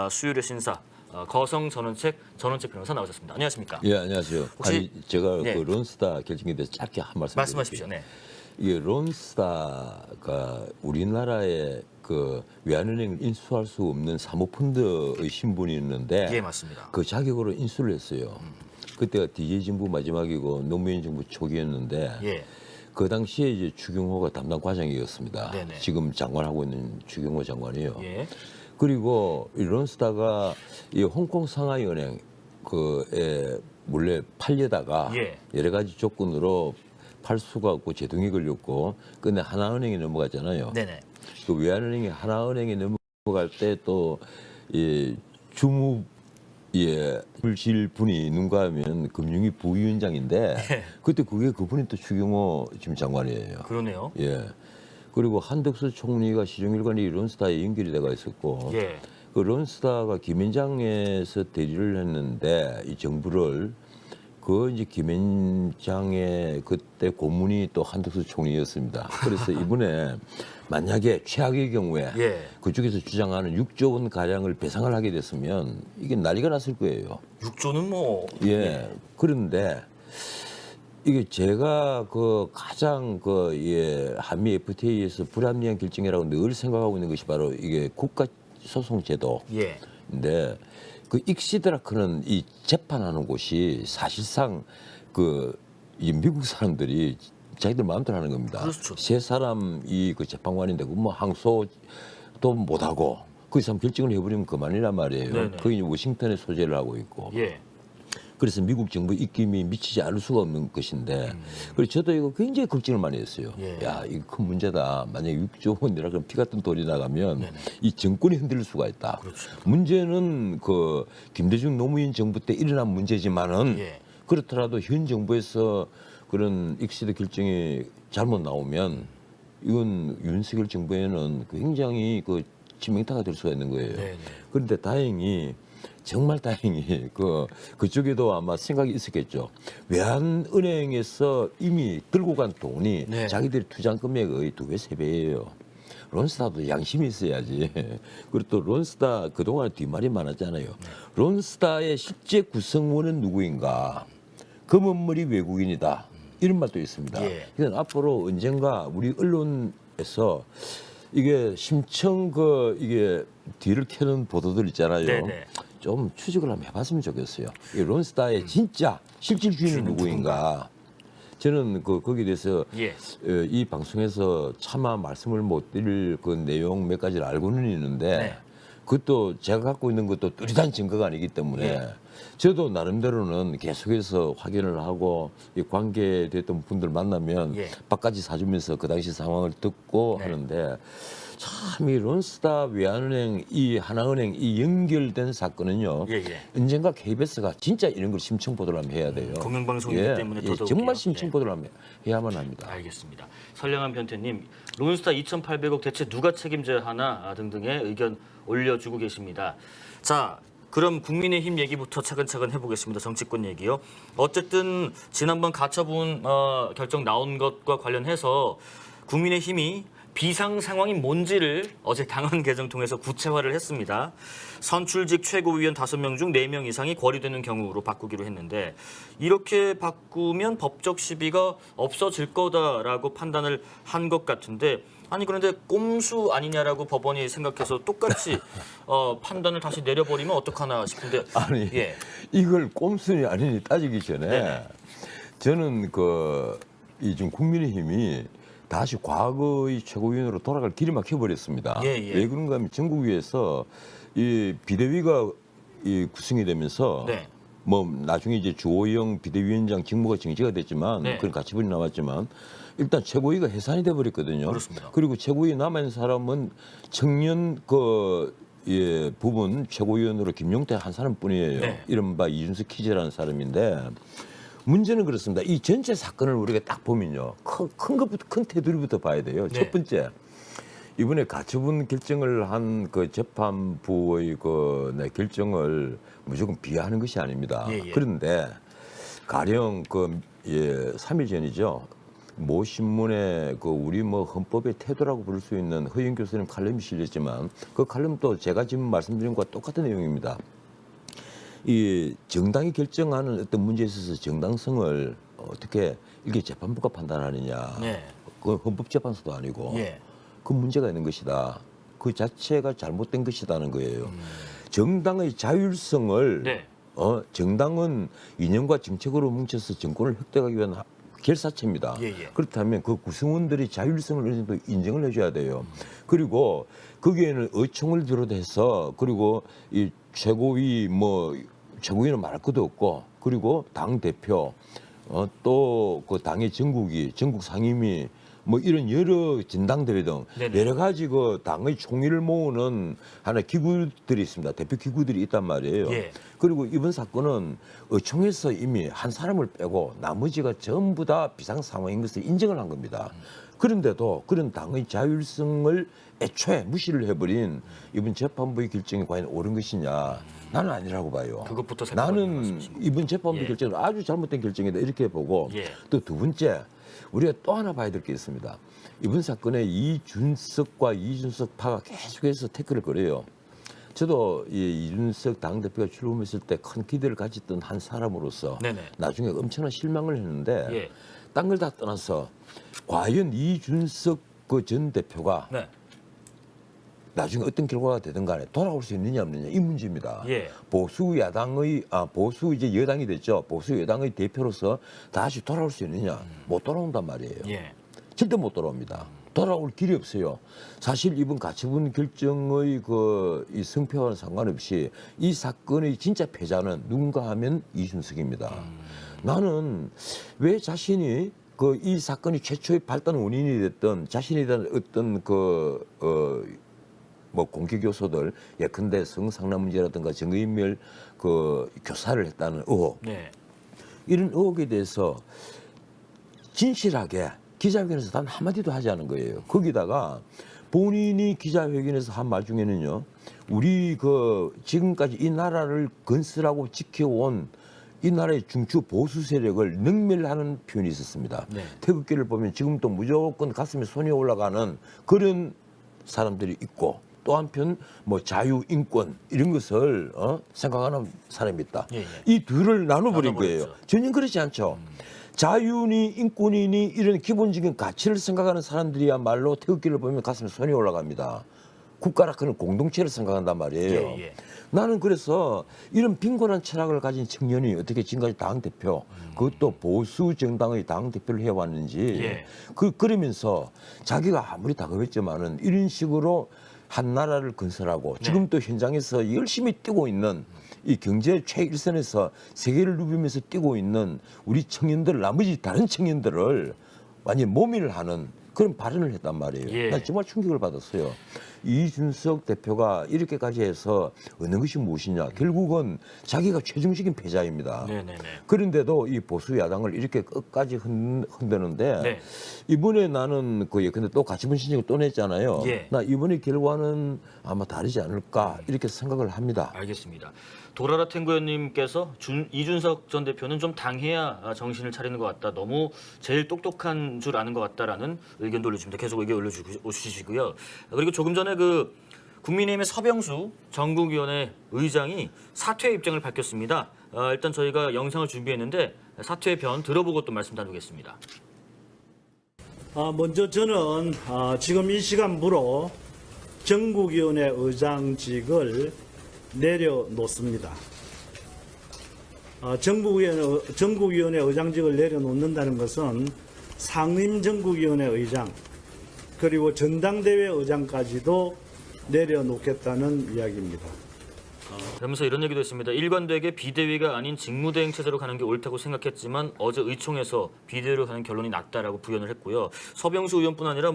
수유료 신사 거성 전원책 변호사 나오셨습니다. 안녕하십니까? 예, 안녕하세요. 혹시 제가 예. 그 론스타 결정에 대해서 짧게 한 말씀 말씀하십시오. 드릴게요. 네. 이게 론스타가 우리나라의 그 외환은행을 인수할 수 없는 사모펀드의 신분이 있는데 예, 맞습니다. 그 자격으로 인수를 했어요. 그때가 DJ 정부 마지막이고 노무현 정부 초기였는데 예. 그 당시에 이제 추경호가 담당 과장이었습니다. 네네. 지금 장관하고 있는 추경호 장관이요. 예. 그리고 이 론스타가 이 홍콩 상하이 은행 그에 몰래 팔려다가 예. 여러 가지 조건으로 팔 수가 없고 제동이 걸렸고 근데 하나은행에 넘어갔잖아요. 네네. 그 외환은행이 하나은행에 넘어갈 때 또 이 주무 예, 물질 분이 있는가 하면 금융위 부위원장인데 그때 그분이 또 추경호 지금 장관이에요. 그러네요. 예. 그리고 한덕수 총리가 시종일관이 론스타에 연결이 돼가 있었고 예. 그 론스타가 김앤장에서 대리를 했는데 이 정부를 그 이제 김앤장의 그때 고문이 또 한덕수 총리였습니다. 그래서 이번에 만약에 최악의 경우에 예. 그쪽에서 주장하는 6조 원 가량을 배상을 하게 됐으면 이게 난리가 났을 거예요. 6조는 뭐 예. 그런데 이게 제가 그 가장 그 예, 한미 FTA에서 불합리한 결정이라고 늘 생각하고 있는 것이 바로 이게 국가 소송 제도인데 예. 그 익시드라크는 이 재판하는 곳이 사실상 이 미국 사람들이 자기들 마음대로 하는 겁니다. 그렇죠. 세 사람이 그 재판관인데 뭐 항소도 못하고 그 사람 결정을 해버리면 그만이란 말이에요. 네네. 거기 이제 워싱턴에 소재를 하고 있고. 예. 그래서 미국 정부 입김이 미치지 않을 수가 없는 것인데 그래서 저도 이거 굉장히 걱정을 많이 했어요. 예. 야, 이거 큰 문제다. 만약에 6조 원이라 그러면 피 같은 돈이 나가면 네네. 이 정권이 흔들릴 수가 있다. 그렇죠. 문제는 그 김대중 노무현 정부 때 일어난 문제지만은 예. 그렇더라도 현 정부에서 그런 익시드 결정이 잘못 나오면 이건 윤석열 정부에는 굉장히 그 치명타가 될 수가 있는 거예요. 네네. 그런데 다행히 정말 다행히 그쪽에도 아마 생각이 있었겠죠. 외환은행에서 이미 들고 간 돈이 네. 자기들이 투자한 금액의 2배, 3배예요. 론스타도 양심이 있어야지. 그리고 또 론스타 그동안 뒷말이 많았잖아요. 론스타의 실제 구성원은 누구인가? 검은머리 외국인이다. 이런 말도 있습니다. 예. 이건 앞으로 언젠가 우리 언론에서 이게 심청 이게 뒤를 캐는 보도들 있잖아요. 네네. 좀 추적을 한번 해봤으면 좋겠어요. 이 론스타의 진짜 실질 주인은 누구인가? 저는 거기에 대해서 예. 이 방송에서 차마 말씀을 못 드릴 그 내용 몇 가지를 알고는 있는데 네. 그것도 제가 갖고 있는 것도 뚜렷한 증거가 아니기 때문에 예. 저도 나름대로는 계속해서 확인을 하고 이 관계됐던 분들 만나면 예. 밥까지 사주면서 그 당시 상황을 듣고 네. 하는데 참 이 론스타 외환은행 이 하나은행 이 연결된 사건은요. 예. 언젠가 KBS가 진짜 이런 걸 심층 보도를 한번 해야 돼요. 공영방송이기 때문에 더더욱이요. 정말 심층 네. 보도를 한번 해야만 합니다. 알겠습니다. 선량한 변태님, 론스타 2,800억 대체 누가 책임져야 하나 등등의 의견 올려주고 계십니다. 자, 그럼 국민의힘 얘기부터 차근차근 해보겠습니다. 정치권 얘기요. 어쨌든 지난번 가처분 결정 나온 것과 관련해서 국민의힘이 비상 상황이 뭔지를 어제 당헌 개정 통해서 구체화를 했습니다. 선출직 최고위원 5명 중 4명 이상이 거리되는 경우로 바꾸기로 했는데 이렇게 바꾸면 법적 시비가 없어질 거다라고 판단을 한 것 같은데 아니 그런데 꼼수 아니냐라고 법원이 생각해서 똑같이 판단을 다시 내려버리면 어떡하나 싶은데 아니 예. 이걸 꼼수니 아니니 따지기 전에 네네. 저는 이 지금 국민의힘이 다시 과거의 최고위원으로 돌아갈 길이 막혀버렸습니다. 예. 왜 그런가 하면 전국위에서 이 비대위가 구성이 되면서 네. 뭐 나중에 이제 주호영 비대위원장 직무가 정지가 됐지만 네. 그런 가치분이 남았지만 일단 최고위가 해산이 돼 버렸거든요. 그렇습니다. 그리고 최고위 남아 있는 사람은 청년 부분 최고위원으로 김용태 한 사람뿐이에요. 네. 이른바 이준석 키즈라는 사람인데 문제는 그렇습니다. 이 전체 사건을 우리가 딱 보면요, 큰 테두리부터 봐야 돼요. 네. 첫 번째. 이번에 가처분 결정을 한 그 재판부의 결정을 무조건 비하하는 것이 아닙니다. 예. 그런데 가령 3일 전이죠. 모 신문에 그 우리 뭐 헌법의 태도라고 부를 수 있는 허영 교수님 칼럼이 실렸지만 그 칼럼도 제가 지금 말씀드린 것과 똑같은 내용입니다. 이 정당이 결정하는 어떤 문제에 있어서 정당성을 어떻게 이게 재판부가 판단하느냐. 네. 그 헌법재판소도 아니고 예. 그 문제가 있는 것이다. 그 자체가 잘못된 것이다는 거예요. 정당의 자율성을 네. 정당은 이념과 정책으로 뭉쳐서 정권을 획득하기 위한 결사체입니다. 예, 예. 그렇다면 그 구성원들이 자율성을 어느 정도 인정을 해줘야 돼요. 그리고 거기에는 의총을 비롯해서 그리고 이 최고위 뭐 최고위는 말할 것도 없고 그리고 당 대표 또 그 당의 전국위, 전국 상임위 뭐 이런 여러 진당대회 등 네네. 여러 가지 그 당의 총의를 모으는 하나의 기구들이 있습니다. 대표 기구들이 있단 말이에요. 예. 그리고 이번 사건은 의총에서 이미 한 사람을 빼고 나머지가 전부 다 비상 상황인 것을 인정을 한 겁니다. 그런데도 그런 당의 자율성을 애초에 무시를 해버린 이번 재판부의 결정이 과연 옳은 것이냐? 나는 아니라고 봐요. 그것부터 생각하는 나는 말씀이시군요. 이번 재판부 예. 결정은 아주 잘못된 결정이다 이렇게 보고 예. 또 두 번째 우리가 또 하나 봐야 될 게 있습니다. 이번 사건에 이준석과 이준석 파가 계속해서 태클을 걸어요. 저도 이 이준석 당대표가 출범했을 때 큰 기대를 가졌던 한 사람으로서 네네. 나중에 엄청난 실망을 했는데 예. 딴 걸 다 떠나서 과연 이준석 그 전 대표가 네. 나중에 어떤 결과가 되든 간에 돌아올 수 있느냐 없느냐 이 문제입니다. 예. 보수 이제 여당이 됐죠. 보수 여당의 대표로서 다시 돌아올 수 있느냐 못 돌아온단 말이에요. 예. 절대 못 돌아옵니다. 돌아올 길이 없어요. 사실 이번 가처분 결정의 이 성패와는 상관없이 이 사건의 진짜 패자는 누군가 하면 이준석입니다. 나는 왜 자신이 이 사건이 최초의 발단 원인이 됐던 자신에 대한 어떤 뭐 공개 교소들 예컨대 성상납 문제라든가 증거인멸 교사를 했다는 의혹 네. 이런 의혹에 대해서 진실하게 기자회견에서 단 한마디도 하지 않은 거예요. 거기다가 본인이 기자회견에서 한 말 중에는요. 우리 지금까지 이 나라를 건설하고 지켜온 이 나라의 중추 보수 세력을 능멸하는 표현이 있었습니다. 네. 태극기를 보면 지금도 무조건 가슴에 손이 올라가는 그런 사람들이 있고 또 한편 뭐 자유, 인권 이런 것을 생각하는 사람이 있다. 예, 예. 이 둘을 나눠버린 나눠버렸죠. 거예요. 전혀 그렇지 않죠. 자유니 인권이니 이런 기본적인 가치를 생각하는 사람들이야말로 태극기를 보면 가슴에 손이 올라갑니다. 국가라 하는 공동체를 생각한단 말이에요. 예, 예. 나는 그래서 이런 빈곤한 철학을 가진 청년이 어떻게 지금까지 당대표 그것도 보수 정당의 당대표를 해왔는지 예. 그러면서 자기가 아무리 다급했지만은 이런 식으로 한 나라를 건설하고 지금 또 현장에서 열심히 뛰고 있는 이 경제 최일선에서 세계를 누비면서 뛰고 있는 우리 청년들 나머지 다른 청년들을 완전 모민을 하는 그런 발언을 했단 말이에요. 예. 난 정말 충격을 받았어요. 이준석 대표가 이렇게까지 해서 얻는 것이 무엇이냐. 결국은 자기가 최종적인 패자입니다. 네네네. 그런데도 이 보수 야당을 이렇게 끝까지 흔드는데 네. 이번에 나는 근데 또 가처분 신청을 또 냈잖아요. 예. 나 이번에 결과는 아마 다르지 않을까 이렇게 생각을 합니다. 알겠습니다. 도라라 탱고연님께서 이준석 전 대표는 좀 당해야 정신을 차리는 것 같다. 너무 제일 똑똑한 줄 아는 것 같다라는 의견도 올려주십니다. 계속 의견 올려주시고요. 그리고 조금 전에 국민의힘의 서병수 전국위원회 의장이 사퇴 입장을 밝혔습니다. 일단 저희가 영상을 준비했는데 사퇴의 변 들어보고 또 말씀 나누겠습니다. 먼저 저는 지금 이 시간부로 전국위원회 의장직을 내려놓습니다. 전국위원회 의장직을 내려놓는다는 것은 상임전국위원회 의장 그리고 전당대회 의장까지도 내려놓겠다는 이야기입니다. 그러면서 이런 얘기도 했습니다. 일관되게 비대위가 아닌 직무대행 체제로 가는 게 옳다고 생각했지만 어제 의총에서 비대위로 가는 결론이 낫다라고 부연을 했고요. 서병수 의원뿐 아니라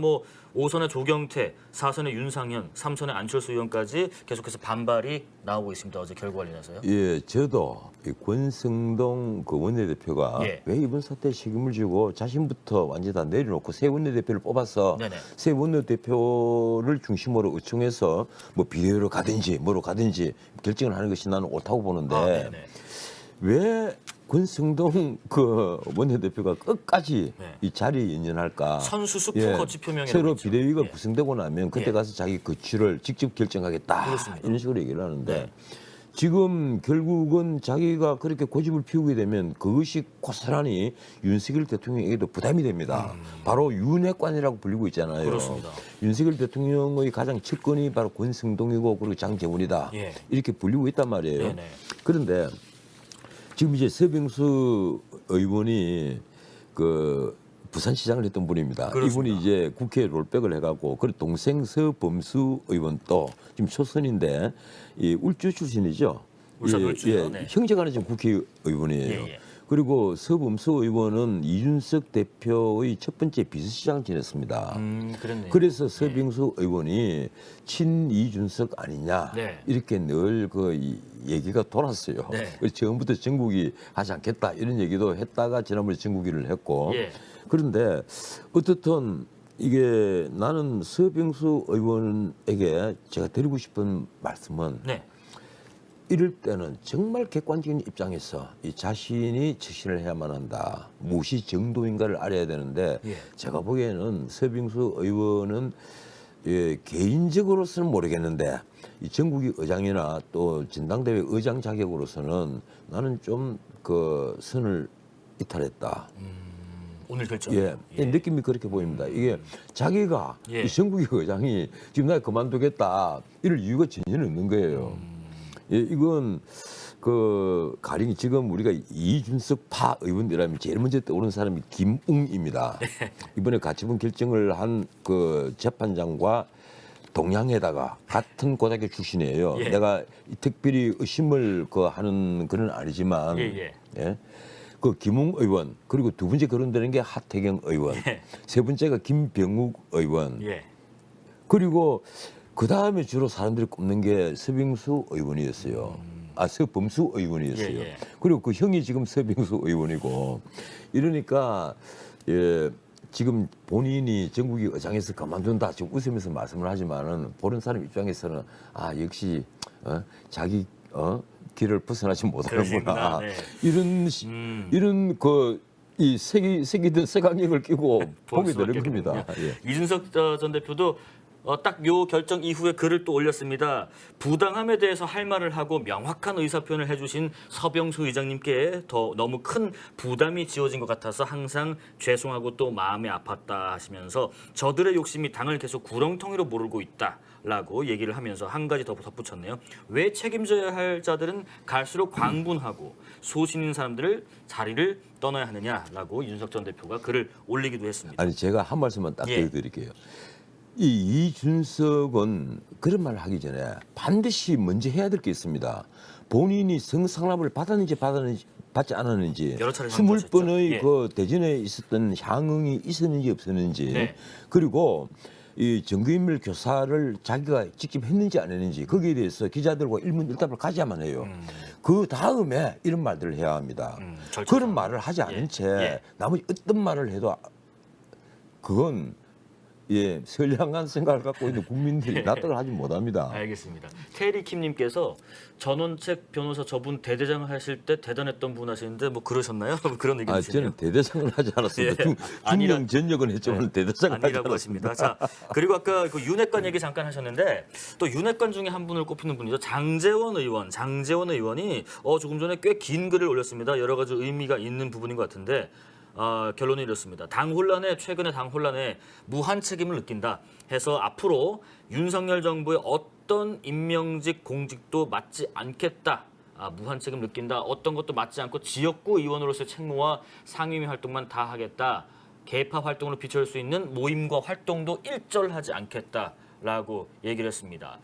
5선의 조경태, 4선의 윤상현, 3선의 안철수 의원까지 계속해서 반발이 나오고 있습니다. 어제 결과 관련해서요. 예, 저도 이 권성동 원내대표가 예. 왜 이번 사태에 책임을 지고 자신부터 완전히 다 내려놓고 새 원내대표를 뽑아서 네네. 새 원내대표를 중심으로 의총해서 비대위로 가든지 뭐로 가든지 결정을 하는 것이 나는 옳다고 보는데 네네. 왜 권성동 그 원내대표가 끝까지 네. 이 자리에 연연할까? 선수 수프 거치 표명이라고 새로 했죠. 비대위가 예. 구성되고 나면 그때 예. 가서 자기 거취를 직접 결정하겠다. 그렇습니다. 이런 식으로 얘기를 하는데 네. 지금 결국은 자기가 그렇게 고집을 피우게 되면 그것이 고스란히 윤석열 대통령에게도 부담이 됩니다. 바로 윤핵관이라고 불리고 있잖아요. 그렇습니다. 윤석열 대통령의 가장 측근이 바로 권성동이고 그리고 장제원이다. 예. 이렇게 불리고 있단 말이에요. 네네. 그런데 지금 이제 서병수 의원이 그 부산시장을 했던 분입니다. 그렇습니다. 이분이 이제 국회에 롤백을 해갖고 그리고 동생 서범수 의원도 지금 초선인데 이 울주 출신이죠. 울산 예, 울주요. 예, 네. 형제간에 지금 국회의원이에요. 예, 예. 그리고 서범수 의원은 이준석 대표의 첫 번째 비서실장을 지냈습니다. 그랬네요. 그래서 서병수 의원이 친 이준석 아니냐 네. 이렇게 늘 그 얘기가 돌았어요. 네. 그래서 처음부터 정국이 하지 않겠다 이런 얘기도 했다가 지난번에 정국이를 했고 예. 그런데 어떻든 이게 나는 서병수 의원에게 제가 드리고 싶은 말씀은 네. 이럴 때는 정말 객관적인 입장에서 이 자신이 처신을 해야만 한다. 무엇이 정도인가를 알아야 되는데 예. 제가 보기에는 서병수 의원은 예, 개인적으로서는 모르겠는데 이 전국위 의장이나 또 전당대회 의장 자격으로서는 나는 좀 그 선을 이탈했다. 오늘 결정. 예, 느낌이 그렇게 보입니다. 이게 자기가 예. 이 전국위 의장이 지금 나 그만두겠다 이럴 이유가 전혀 없는 거예요. 예, 이건 그 가령 지금 우리가 이준석 파 의원이라면 제일 먼저 떠오르는 사람이 김웅입니다. 이번에 가처분 결정을 한 그 재판장과 동양에다가 같은 고등학교 출신이에요. 예. 내가 특별히 의심을 그 하는 그건 아니지만 예. 예. 그 김웅 의원 그리고 두 번째 거론되는 게 하태경 의원, 예. 세 번째가 김병욱 의원, 예. 그리고 그 다음에 주로 사람들이 꼽는 게 서병수 의원이었어요. 아, 서범수 의원이었어요. 예. 그리고 그 형이 지금 서병수 의원이고 이러니까 예, 지금 본인이 전국위 의장에서 그만둔다 지금 웃으면서 말씀을 하지만은 보는 사람 입장에서는 아 역시 자기 길을 벗어나지 못하는구나. 그러시구나. 네. 이런 그 이 색이든 색안경을 끼고 볼 보게 수밖에 되는 겁니다. 없군요. 예. 이준석 전 대표도 딱 요 결정 이후에 글을 또 올렸습니다. 부당함에 대해서 할 말을 하고 명확한 의사표현을 해주신 서병수 의장님께 더 너무 큰 부담이 지어진 것 같아서 항상 죄송하고 또 마음이 아팠다 하시면서 저들의 욕심이 당을 계속 구렁텅이로 몰고 있다라고 얘기를 하면서 한 가지 더 덧붙였네요. 왜 책임져야 할 자들은 갈수록 광분하고 소신 있는 사람들을 자리를 떠나야 하느냐라고 이준석 전 대표가 글을 올리기도 했습니다. 아니 제가 한 말씀만 딱 예. 드릴게요. 이 이준석은 그런 말을 하기 전에 반드시 먼저 해야 될 게 있습니다. 본인이 성상납을 받았는지 받지 않았는지 여러 차례 20번의 예. 그 대전에 있었던 향응이 있었는지 없었는지 네. 그리고 이 정규인물 교사를 자기가 직접 했는지 안 했는지 거기에 대해서 기자들과 일문일답을 가져야만 해요. 그 다음에 이런 말들을 해야 합니다. 그런 말을 하지 않은 채 예. 나머지 어떤 말을 해도 그건 예, 선량한 생각을 갖고 있는 국민들이 납득을 하지 못합니다. 알겠습니다. 테리 킴님께서 전원책 변호사 저분 대대장을 하실 때 대단했던 분 하시는데 뭐 그러셨나요? 그런 얘기 아, 주시네요. 저는 대대장을 하지 않았습니다. 예. 중령 전역은 했지만 대대장을 하지 아니라고 않았습니다. 하십니다. 자, 그리고 아까 그 윤핵관 얘기 잠깐 하셨는데 또 윤핵관 중에 한 분을 꼽히는 분이죠. 장제원 의원. 장제원 의원이 조금 전에 꽤 긴 글을 올렸습니다. 여러 가지 의미가 있는 부분인 것 같은데 결론이 이렇습니다. 최근의 당 혼란에 무한 책임을 느낀다 해서 앞으로 윤석열 정부의 어떤 임명직 공직도 맡지 않겠다. 무한 책임 느낀다. 어떤 것도 맡지 않고 지역구 의원으로서의 책무와 상임위 활동만 다 하겠다. 개파 활동으로 비춰질 수 있는 모임과 활동도 일절하지 않겠다라고 얘기를 했습니다.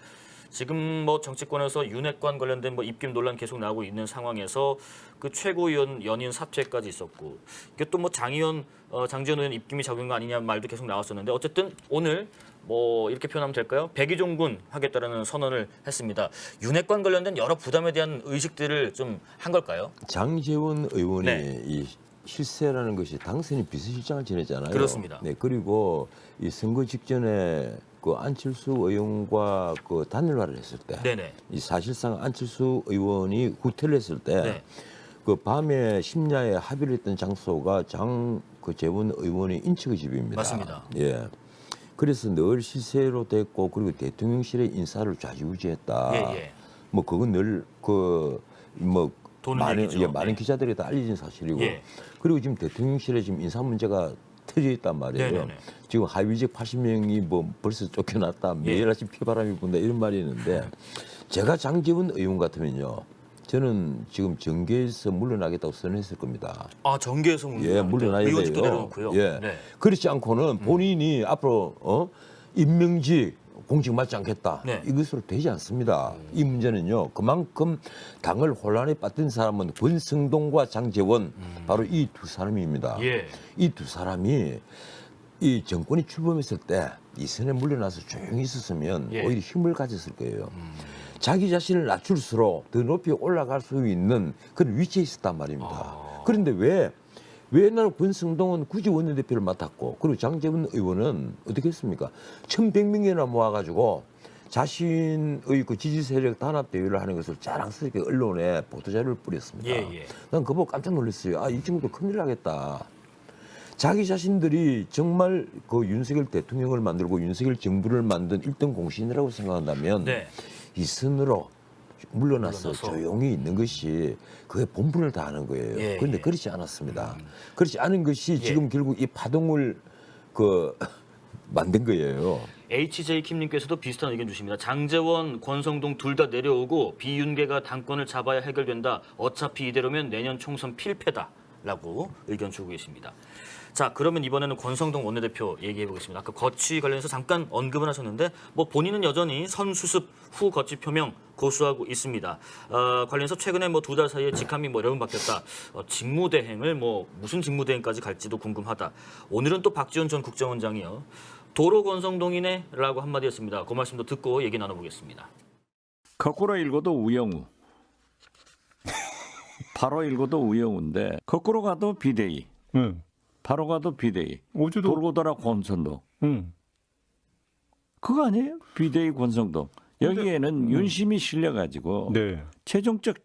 지금 뭐 정치권에서 윤핵관 관련된 뭐 입김 논란 계속 나오고 있는 상황에서 그 최고위원 연임 사퇴까지 있었고 이게 또 뭐 장재원 의원 입김이 작용한 거 아니냐 말도 계속 나왔었는데 어쨌든 오늘 뭐 이렇게 표현하면 될까요? 백의종군 하겠다라는 선언을 했습니다. 윤핵관 관련된 여러 부담에 대한 의식들을 좀 한 걸까요? 장제원 의원이 네. 이 실세라는 것이 당선인 비서실장을 지냈잖아요. 그렇습니다. 네, 그리고 이 선거 직전에 그 안철수 의원과 그 단일화를 했을 때, 네네. 이 사실상 안철수 의원이 후퇴를 했을 때, 네. 그 밤에 심야에 합의를 했던 장소가 그 재원 의원의 인척의 집입니다. 맞습니다. 예. 그래서 늘 시세로 됐고 그리고 대통령실의 인사를 좌지우지했다. 예. 뭐 그건 늘 그 뭐 도는 많은 얘기죠. 많은 네. 기자들이 다 알려진 사실이고 예. 그리고 지금 대통령실에 지금 인사 문제가 터져 있단 말이에요. 네네네. 지금 하위직 80명이 뭐 벌써 쫓겨났다, 매일 아침 피바람이 분다 이런 말이 있는데 제가 장제원 의원 같으면요. 저는 지금 정계에서 물러나겠다고 선언했을 겁니다. 아, 정계에서 예, 물러나야 의원직도 돼요. 내려놓고요. 예. 네. 그렇지 않고는 본인이 앞으로 임명직 공직 맡지 않겠다. 네. 이것으로 되지 않습니다. 이 문제는요. 그만큼 당을 혼란에 빠뜨린 사람은 권성동과 장제원 바로 이 두 사람입니다. 예. 이 두 사람이 이 정권이 출범했을 때 이 선에 물러나서 조용히 있었으면 예. 오히려 힘을 가졌을 거예요. 자기 자신을 낮출수록 더 높이 올라갈 수 있는 그런 위치에 있었단 말입니다. 그런데 왜 나는 권성동은 굳이 원내대표를 맡았고 그리고 장제원 의원은 어떻게 했습니까? 1,100명이나 모아가지고 자신의 그 지지 세력 단합 대회를 하는 것을 자랑스럽게 언론에 보도자료를 뿌렸습니다. 예. 난 그거 보고 깜짝 놀랐어요. 아, 이 친구도 큰일 나겠다. 자기 자신들이 정말 그 윤석열 대통령을 만들고 윤석열 정부를 만든 1등 공신이라고 생각한다면 네. 이 선으로 물러나서 물러나서. 조용히 있는 것이 그게 본분을 다하는 거예요. 예, 그런데 예. 그렇지 않았습니다. 그렇지 않은 것이 지금 결국 이 파동을 만든 거예요. HJ 킴님께서도 비슷한 의견 주십니다. 장제원, 권성동 둘 다 내려오고 비윤계가 당권을 잡아야 해결된다. 어차피 이대로면 내년 총선 필패다라고 의견 주고 계십니다. 자, 그러면 이번에는 권성동 원내대표 얘기해 보겠습니다. 아까 거취 관련해서 잠깐 언급을 하셨는데 뭐 본인은 여전히 선수습 후 거취 표명 고수하고 있습니다. 관련해서 최근에 뭐 2달 사이에 직함이 뭐 여러 번 바뀌었다. 직무대행을 뭐 무슨 직무대행까지 갈지도 궁금하다. 오늘은 또 박지원 전 국정원장이요. 도로 권성동이네라고 한마디 했습니다. 그 말씀도 듣고 얘기 나눠보겠습니다. 거꾸로 읽어도 우영우. 바로 읽어도 우영우인데 거꾸로 가도 비대위. 응. 바로 가도 비대위. 어제도 돌고 돌아 권성동. 응. 그거 아니에요? 비대위 권성동. 여기에는 윤심이 실려가지고 네. 최종적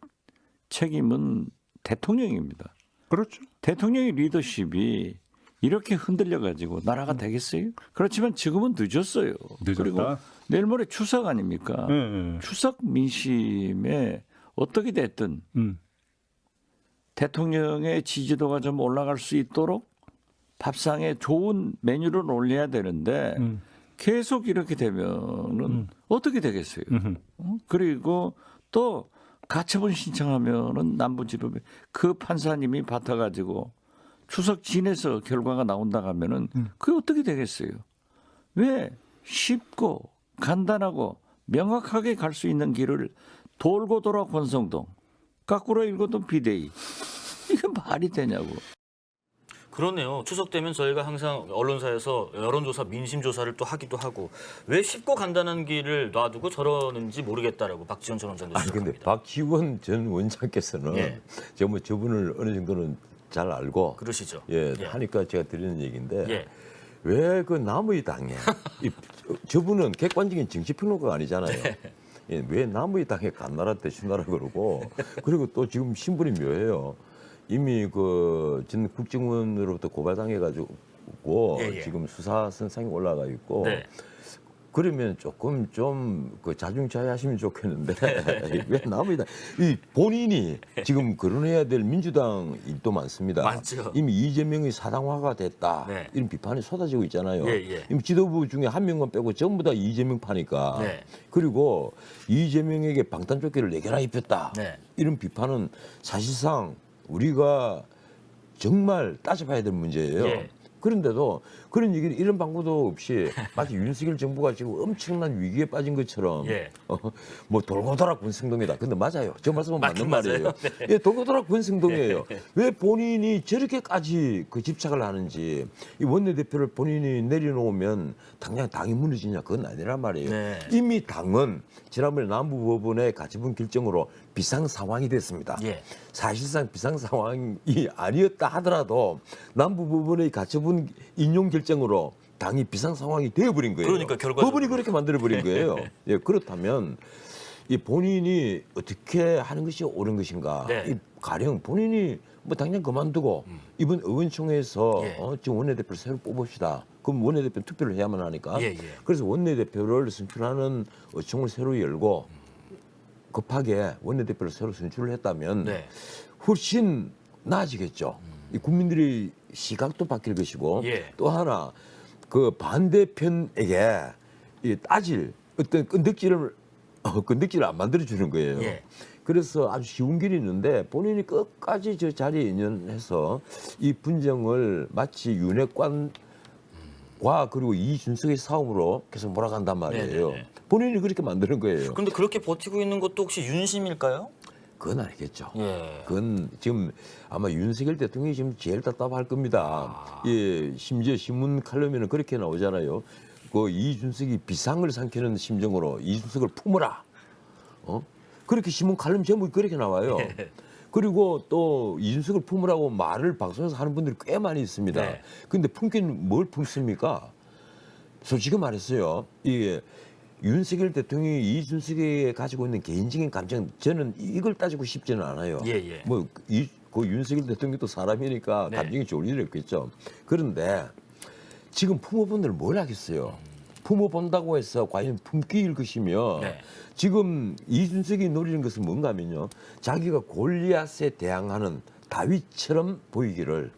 책임은 대통령입니다. 그렇죠. 대통령의 리더십이 이렇게 흔들려가지고 나라가 되겠어요? 그렇지만 지금은 늦었어요. 늦었다? 그리고 내일 모레 추석 아닙니까? 네. 추석 민심에 어떻게 됐든 대통령의 지지도가 좀 올라갈 수 있도록 밥상에 좋은 메뉴를 올려야 되는데 계속 이렇게 되면은 어떻게 되겠어요? 그리고 또 가처분 신청하면은 남부지법에 그 판사님이 받아가지고 추석 지내서 결과가 나온다 하면은 그게 어떻게 되겠어요? 왜 쉽고 간단하고 명확하게 갈 수 있는 길을 돌고 돌아 권성동, 거꾸로 읽어도 비대위. 이게 말이 되냐고. 그러네요. 추석 되면 저희가 항상 언론사에서 여론조사, 민심조사를 또 하기도 하고 왜 쉽고 간단한 길을 놔두고 저러는지 모르겠다라고 박지원 전 원장도 아니 근데 지적합니다. 박지원 전 원장께서는 예. 제가 뭐 저분을 어느 정도는 잘 알고 그러시죠. 예, 예. 하니까 제가 드리는 얘기인데 예. 왜 그 남의 당에 저분은 객관적인 정치평론가가 아니잖아요. 네. 예, 왜 남의 당에 간나라 대신나라 그러고 그리고 또 지금 신분이 묘해요. 이미 그 전 국정원으로부터 고발당해가지고 예. 지금 수사 선상에 올라가 있고 네. 그러면 조금 좀 그 자중자애하시면 좋겠는데 왜 남의 이 본인이 지금 거론해야 될 민주당 일도 많습니다. 많죠. 이미 이재명이 사당화가 됐다 네. 이런 비판이 쏟아지고 있잖아요. 예. 이미 지도부 중에 한 명만 빼고 전부 다 이재명 파니까. 네. 그리고 이재명에게 방탄조끼를 4개나 입혔다. 네. 이런 비판은 사실상 우리가 정말 따져봐야 될 문제예요. 예. 그런데도 그런 얘기를 이런 방법도 없이 마치 윤석열 정부가 지금 엄청난 위기에 빠진 것처럼 예. 뭐 돌고 돌아 권성동이다. 근데 맞아요. 저 말씀은 맞는 맞아요. 말이에요. 네. 예, 돌고 돌아 권성동이에요. 왜 본인이 저렇게까지 그 집착을 하는지 이 원내대표를 본인이 내려놓으면 당장 당이 무너지냐 그건 아니란 말이에요. 네. 이미 당은 지난번에 남부법원의 가처분 결정으로 비상 상황이 됐습니다. 예. 사실상 비상 상황이 아니었다 하더라도 남부법원의 가처분 인용 결정으로 당이 비상 상황이 되어버린 거예요. 그러니까 결과적으로. 법원이 그렇게 만들어버린 거예요. 예, 그렇다면 이 본인이 어떻게 하는 것이 옳은 것인가? 네. 이 가령 본인이 뭐 당장 그만두고 이번 의원총회에서 예. 지금 원내대표를 새로 뽑읍시다. 그럼 원내대표 투표를 해야만 하니까. 예, 예. 그래서 원내대표를 선출하는 의총을 새로 열고 급하게 원내대표를 새로 선출을 했다면 네. 훨씬 나아지겠죠. 이 국민들의 시각도 바뀔 것이고 예. 또 하나 그 반대편에게 이 따질 어떤 끈덕질을 안 만들어 주는 거예요. 예. 그래서 아주 쉬운 길이 있는데 본인이 끝까지 저 자리에 인연해서 이 분쟁을 마치 윤핵관과 그리고 이준석의 싸움으로 계속 몰아간단 말이에요. 네네네. 본인이 그렇게 만드는 거예요. 그런데 그렇게 버티고 있는 것도 혹시 윤심일까요? 그건 아니겠죠. 예. 그건 지금 아마 윤석열 대통령이 지금 제일 답답할 겁니다. 예, 심지어 신문 칼럼에는 그렇게 나오잖아요. 그 이준석이 비상을 삼키는 심정으로 이준석을 품어라. 그렇게 신문 칼럼 제목이 그렇게 나와요. 그리고 또 이준석을 품으라고 말을 방송에서 하는 분들이 꽤 많이 있습니다. 네. 근데 품기는 뭘 품습니까? 솔직히 말했어요. 이게 윤석열 대통령이 이준석이 가지고 있는 개인적인 감정, 저는 이걸 따지고 싶지는 않아요. 예, 예. 그 윤석열 대통령도 사람이니까 네. 감정이 좋을 일이 없겠죠. 그런데 지금 품어본들 뭘 하겠어요? 품어본다고 해서 과연 품기일 것이며 네. 지금 이준석이 노리는 것은 뭔가 하면요. 자기가 골리앗에 대항하는 다윗처럼 보이기를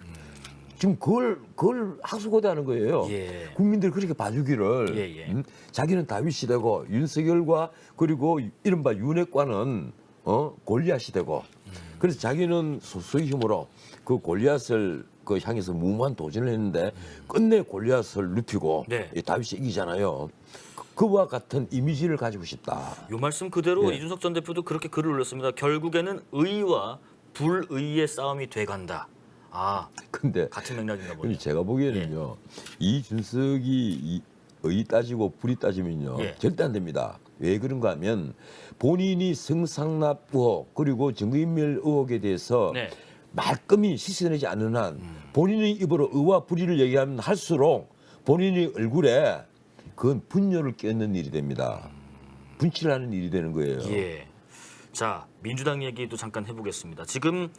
지금 그걸 학수고대하는 거예요. 예. 국민들 그렇게 봐주기를 예, 예. 자기는 다윗이 되고 윤석열과 그리고 이른바 윤핵관은 골리앗이 되고 그래서 자기는 소수의 힘으로 그 골리앗을 그 향해서 무모한 도전을 했는데 끝내 골리앗을 눕히고 네. 이 다윗이 이기잖아요. 그와 같은 이미지를 가지고 싶다. 요 말씀 그대로 예. 이준석 전 대표도 그렇게 글을 올렸습니다. 결국에는 의와 불의의 싸움이 돼간다. 아, 근데 같은 맥락인가 근데 보네요. 제가 보기에는요. 이준석이 의 따지고 불이 따지면요. 예. 절대 안 됩니다. 왜 그런가 하면 본인이 성상납 의혹 그리고 증거인멸 의혹에 대해서 네. 말끔히 씻어내지 않는 한 본인의 입으로 의와 불의를 얘기하면 할수록 본인의 얼굴에 그건 분열을 껴는 일이 됩니다. 분칠을 하는 일이 되는 거예요. 예. 자, 민주당 얘기도 잠깐 해보겠습니다. 지금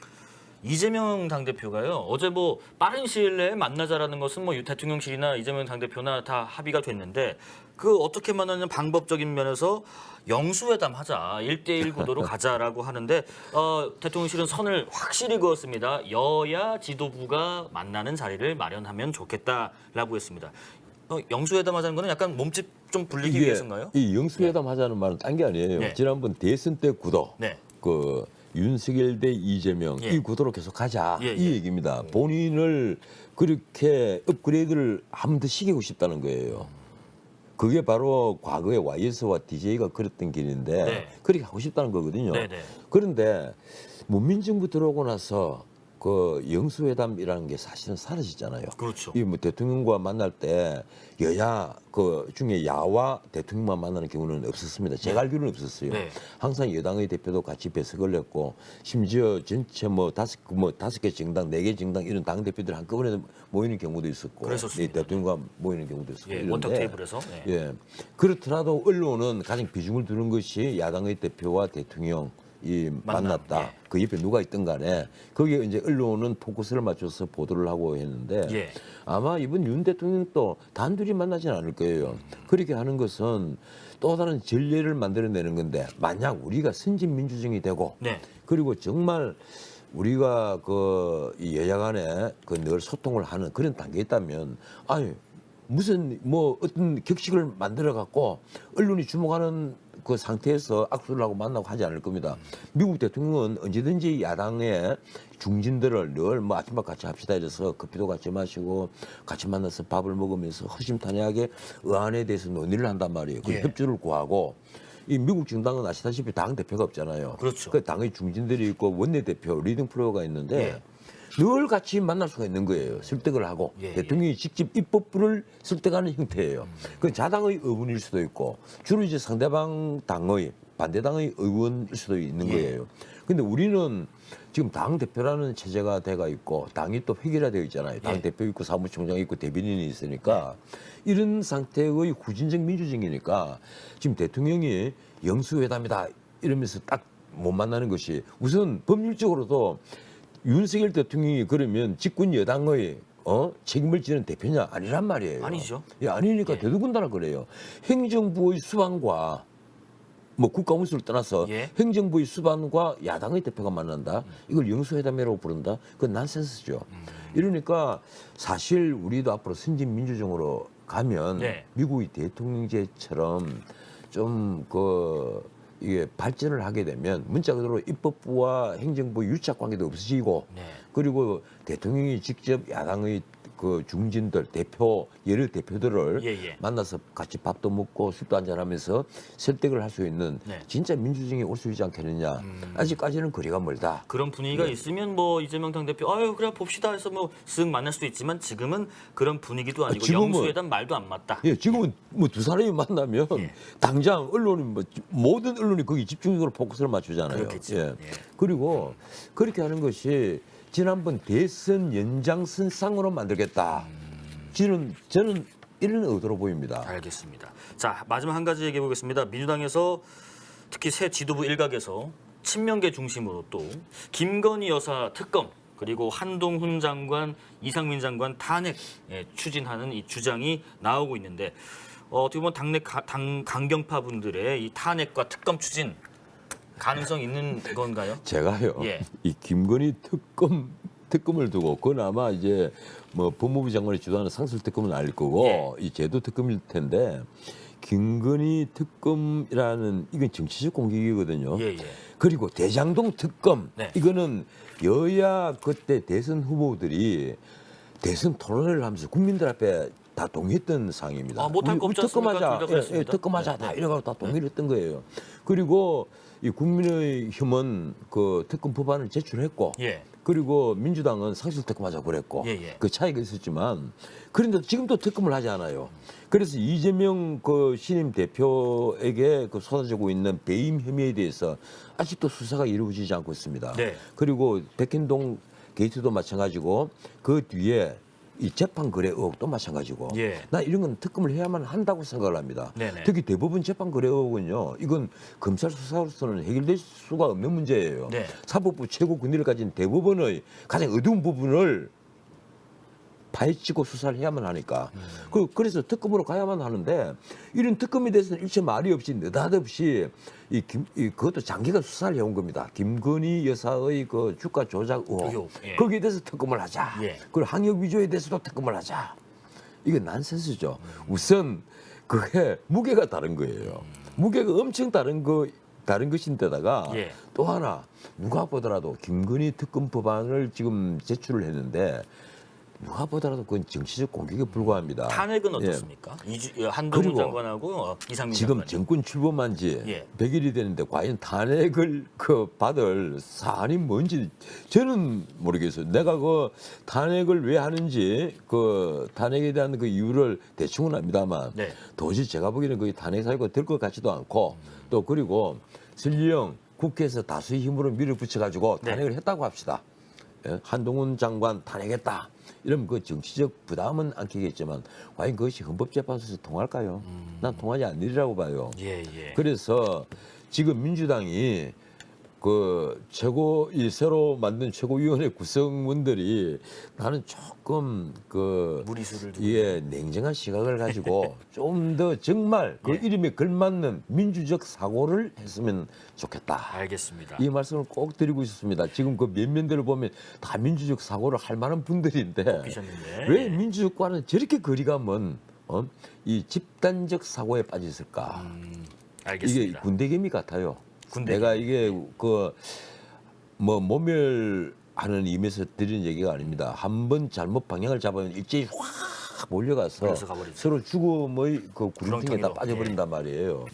이재명 당대표가요. 어제 뭐 빠른 시일 내에 만나자라는 것은 뭐 대통령실이나 이재명 당대표나 다 합의가 됐는데 그 어떻게 만나는 방법적인 면에서 영수회담 하자. 1대1 구도로 가자라고 하는데 대통령실은 선을 확실히 그었습니다. 여야 지도부가 만나는 자리를 마련하면 좋겠다라고 했습니다. 영수회담 하자는 거는 약간 몸집 좀 불리기 위해서인가요? 이 영수회담 하자는 말은 딴 게 아니에요. 네. 지난번 대선 때 구도 네. 그 윤석열 대 이재명 예. 이 구도로 계속 가자 예, 이 예. 얘기입니다. 본인을 그렇게 업그레이드를 한 번 더 시키고 싶다는 거예요. 그게 바로 과거에 YS와 DJ가 걸었던 길인데 네. 그렇게 하고 싶다는 거거든요. 네, 네. 그런데 문민정부 들어오고 나서 그 영수회담이라는 게 사실은 사라지잖아요. 그렇죠. 이 뭐 대통령과 만날 때 여야 그 중에 야와 대통령만 만나는 경우는 없었습니다. 제가 알기로는 없었어요. 네. 항상 여당의 대표도 같이 배석을 했고 심지어 전체 뭐 다섯 개 정당, 4개 정당 이런 당 대표들 한꺼번에 모이는 경우도 있었고, 그랬었습니다. 대통령과 모이는 경우도 있었고 예, 이런데 원탁 테이블에서. 네. 예. 그렇더라도 언론은 가장 비중을 두는 것이 야당의 대표와 대통령 이 만났다. 예. 그 옆에 누가 있든 간에 거기에 이제 언론은 포커스를 맞춰서 보도를 하고 했는데 예. 아마 이번 윤 대통령도 단둘이 만나지는 않을 거예요. 그렇게 하는 것은 또 다른 전례를 만들어내는 건데 만약 우리가 선진민주정이 되고 네. 그리고 정말 우리가 이 여야 간에 늘 소통을 하는 그런 단계에 있다면 아니 무슨 뭐 어떤 격식을 만들어 갖고 언론이 주목하는 그 상태에서 악수를 하고 만나고 하지 않을 겁니다. 미국 대통령은 언제든지 야당의 중진들을 늘 뭐 아침밥 같이 합시다 이래서 커피도 같이 마시고 같이 만나서 밥을 먹으면서 허심탄회하게 의안에 대해서 논의를 한단 말이에요. 그 예. 협조를 구하고 이 미국 정당은 아시다시피 당 대표가 없잖아요. 그렇죠. 그 당의 중진들이 있고 원내대표 리딩 플로어가 있는데 예. 늘 같이 만날 수가 있는 거예요. 설득을 하고 예, 대통령이 직접 입법부를 설득하는 형태예요. 그 자당의 의원일 수도 있고 주로 이제 상대방 당의 반대당의 의원일 수도 있는 예. 거예요. 근데 우리는 지금 당 대표라는 체제가 돼가 있고 당이 또 획일화되어 있잖아요. 당 예. 대표 있고 사무총장 있고 대변인이 있으니까 이런 상태의 후진적 민주정이니까 지금 대통령이 영수회담이다 이러면서 딱 못 만나는 것이 우선 법률적으로도 윤석열 대통령이 그러면 집권 여당의 책임을 지는 대표냐 아니란 말이에요. 아니죠. 예, 아니니까 예. 대두군다라 그래요. 행정부의 수반과 뭐 국가원수를 떠나서 예. 행정부의 수반과 야당의 대표가 만난다. 이걸 영수회담이라고 부른다. 그건 난센스죠. 이러니까 사실 우리도 앞으로 선진 민주정으로 가면 네. 미국의 대통령제처럼 좀 이게 발전을 하게 되면 문자 그대로 입법부와 행정부 유착 관계도 없어지고 네. 그리고 대통령이 직접 야당의 그 중진들 대표 여러 대표들을 예, 예. 만나서 같이 밥도 먹고 술도 한잔하면서 설득을 할 수 있는 네. 진짜 민주정이 올 수 있지 않겠느냐. 아직까지는 거리가 멀다. 그런 분위기가 있으면 뭐 이재명 당대표 아유 그래 봅시다 해서 뭐 쓱 만날 수도 있지만 지금은 그런 분위기도 아니고 지금은- 영수회담 말도 안 맞다. 예, 지금은 뭐 두 사람이 만나면 예. 당장 언론이 모든 언론이 거기 집중적으로 포커스를 맞추잖아요. 그렇겠죠. 예. 예. 그리고 그렇게 하는 것이 지난번 대선 연장선상으로 만들겠다. 저는 이런 의도로 보입니다. 알겠습니다. 자 마지막 한 가지 얘기해 보겠습니다. 민주당에서 특히 새 지도부 일각에서 친명계 중심으로 또 김건희 여사 특검 그리고 한동훈 장관, 이상민 장관 탄핵 추진하는 이 주장이 나오고 있는데 어떻게 보면 당내 강경파 분들의 이 탄핵과 특검 추진 가능성 있는 건가요? 제가요. 예. 이 김건희 특검을 두고 그건 아마 이제 뭐 법무부 장관이 주도하는 상설 특검은 아닐 거고 예. 이 제도 특검일 텐데 김건희 특검이라는 이건 정치적 공격이거든요. 예, 예. 그리고 대장동 특검 네. 이거는 여야 그때 대선 후보들이 대선 토론회를 하면서 국민들 앞에 다 동의했던 사항입니다. 아, 못할 거 없지 않습니까? 특검하자, 둘다 그랬습니다. 특검하자 네, 다 네. 이래가지고 다 동의를 했던 거예요. 그리고 이 국민의힘은 그 특검 법안을 제출했고, 예. 그리고 민주당은 상실 특검하자고 그랬고, 예, 예. 그 차이가 있었지만, 그런데 지금도 특검을 하지 않아요. 그래서 이재명 그 신임 대표에게 그 쏟아지고 있는 배임 혐의에 대해서 아직도 수사가 이루어지지 않고 있습니다. 네. 그리고 백현동 게이트도 마찬가지고 그 뒤에 이 재판 거래 의혹도 마찬가지고 예. 나 이런 건 특검을 해야만 한다고 생각을 합니다. 네네. 특히 대법원 재판 거래 의혹은요. 이건 검찰 수사로서는 해결될 수가 없는 문제예요. 네. 사법부 최고 권위를 가진 대법원의 가장 어두운 부분을 파헤치고 수사를 해야만 하니까 그래서 특검으로 가야만 하는데 이런 특검에 대해서는 일체 말이 없이 느닷없이 그것도 장기간 수사를 해온 겁니다. 김건희 여사의 그 주가 조작 의혹 예. 거기에 대해서 특검을 하자. 예. 그리고 항역 위조에 대해서도 특검을 하자. 이게 난센스죠. 우선 그게 무게가 다른 거예요. 무게가 엄청 다른 것인데다가 예. 또 하나 누가 보더라도 김건희 특검 법안을 지금 제출을 했는데 누가 보더라도 그건 정치적 공격에 불과합니다. 탄핵은 예. 어떻습니까? 한동훈 그리고 장관하고 이상민 지금 장관. 정권 출범한 지 예. 100일이 되는데 과연 탄핵을 받을 사안이 뭔지 저는 모르겠어요. 내가 그 탄핵을 왜 하는지 그 탄핵에 대한 그 이유를 대충은 압니다만 네. 도저히 제가 보기에는 거의 탄핵 사유가 될 것 같지도 않고 또 그리고 설령 국회에서 다수의 힘으로 밀어붙여가지고 네. 탄핵을 했다고 합시다. 예? 한동훈 장관 탄핵했다. 이러면 그 정치적 부담은 안기겠지만 과연 그것이 헌법재판소에서 통할까요? 난 통하지 않으리라고 봐요. 예, 예. 그래서 지금 민주당이 이 새로 만든 최고위원회 구성원들이 나는 조금 무리수를 두고 예, 냉정한 시각을 가지고 좀 더 정말 그 예. 이름에 걸맞는 민주적 사고를 했으면 좋겠다. 알겠습니다. 이 말씀을 꼭 드리고 있습니다. 지금 그 면면들을 보면 다 민주적 사고를 할 만한 분들인데 삐셨는데. 왜 민주적과는 저렇게 거리가 먼 이 집단적 사고에 빠졌을까? 이게 알겠습니다. 군대개미 같아요. 군대개미. 내가 이게 모멸하는 의미에서 드리는 얘기가 아닙니다. 한번 잘못 방향을 잡으면 일제히 확 몰려가서 그래서 가버리죠. 서로 죽음의 그 구렁텅이에 다 구렁텅이로. 빠져버린단 말이에요.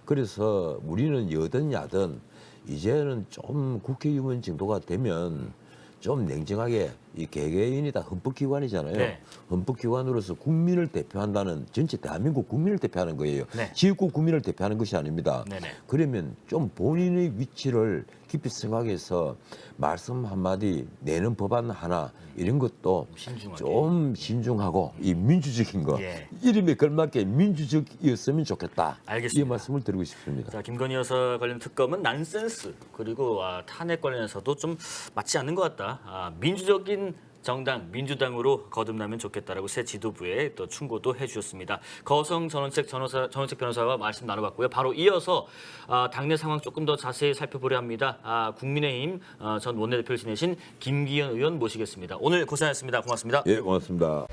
그래서 우리는 여든 야든 이제는 좀 국회의원 정도가 되면 좀 냉정하게 이 개개인이 다 헌법기관이잖아요. 네. 헌법기관으로서 국민을 대표한다는 전체 대한민국 국민을 대표하는 거예요. 네. 지역구 국민을 대표하는 것이 아닙니다. 네네. 그러면 좀 본인의 위치를 깊이 생각해서 말씀 한마디 내는 법안 하나 이런 것도 신중하게. 좀 신중하고 이 민주적인 거 예. 이름에 걸맞게 민주적이었으면 좋겠다. 알겠습니다. 이 말씀을 드리고 싶습니다. 자, 김건희 여사 관련 특검은 난센스 그리고 탄핵 관련해서도 좀 맞지 않는 것 같다. 민주적인 정당 민주당으로 거듭나면 좋겠다라고 새 지도부에 또 충고도 해주셨습니다. 거성 전원책 변호사와 말씀 나눠봤고요. 바로 이어서 당내 상황 조금 더 자세히 살펴보려 합니다. 국민의힘 전 원내대표를 지내신 김기현 의원 모시겠습니다. 오늘 고생하셨습니다. 고맙습니다. 예, 고맙습니다.